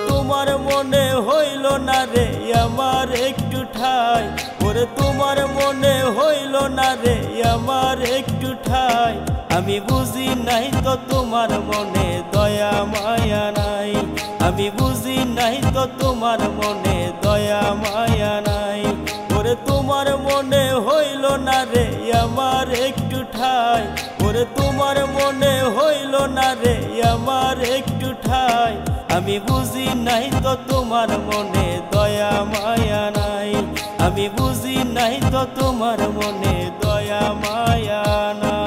তোমার মনে হইল না রে আমার একটু ঠাই, ওরে তোমার মনে হইল না রে আমার একটু ঠাই। আমি বুঝি নাই তো তোমার মনে দয়া মায়া নাই, আমি বুঝি নাই তো তোমার মনে দয়া মায়া নাই। ওরে তোমার মনে হইল না রে আমার একটু ঠাই, ওরে তোমার মনে হইল না রে আমার একটু ঠাই। আমি বুঝি নাই তো তোমার মনে দয়া মায়া নাই, আমি বুঝি নাই তো তোমার মনে দয়া মায়া নাই।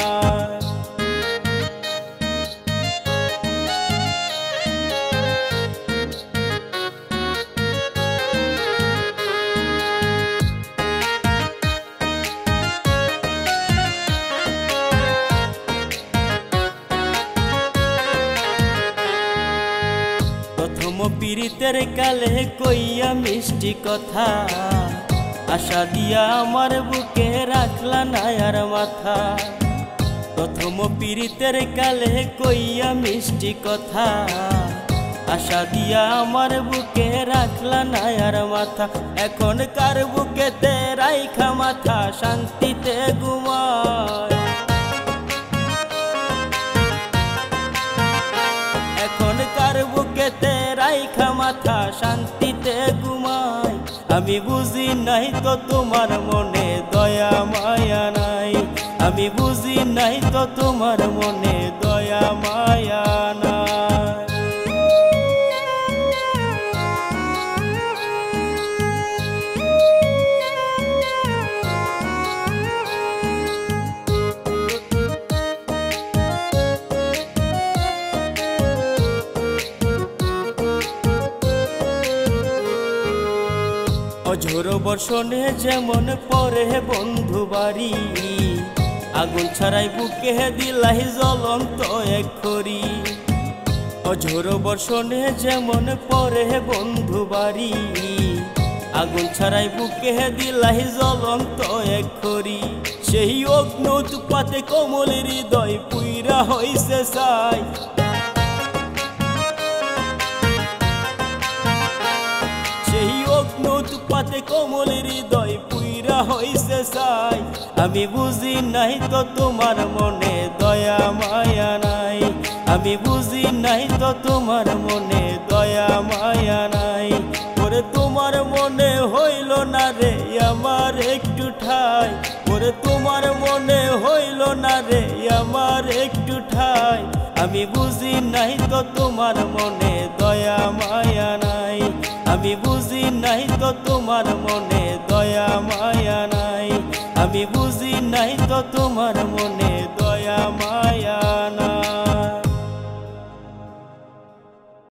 প্রথম পীড়িতের কালে কইয়া মিষ্টি কথা, আশা দিয়া আমার বুকে রাখলা না আর মাথা। প্রথম পীড়িতের কালে কইয়া মিষ্টি কথা, আশা দিয়া আমার বুকে রাখলা না আর মাথা। এখন কার বুকেতে রাইখা মাথা শান্তিতে ঘুমায়, এখন কার বুকেতে রাইখা মাথা শান্তিতে ঘুমায়। আমি বুঝি নাই তো তোমার মনে দয়া মায়া নাই, আমি বুঝি নাই তো তোমার মনে দয়া মায়া নাই। অঝোর বর্ষণে যেমন পরে বন্ধু বাড়ি, আগুন ছাড়াই বুকে দিলাই জ্বলন্ত এক খড়ি। অঝোর বর্ষণে যেমন পরে বন্ধু বাড়ি, আগুন ছাড়াই বুকে দিলাই জ্বলন্ত এক খড়ি। সেই অগ্নুৎপাতে কোমল হৃদয় পুইরা হইছে ছাই, সেই অগ্নুৎপাতে কোমল হৃদয় পুইরা হইছে ছাই। আমি বুঝি নাই তো তোমার মনে দয়া মায়া নাই, আমি বুঝি নাই তো তোমার মনে দয়া মায়া নাই। ওরে তোমার মনে হইল না রে আমার একটু ঠাই, ওরে তোমার মনে হইল না রে আমার একটু ঠাই। আমি বুঝি নাই তো তোমার মনে দয়া মায়া নাই, আমি বুঝি নাই তো তোমার মনে দয়া মায়া নাই, আমি বুঝি নাই তো তোমার মনে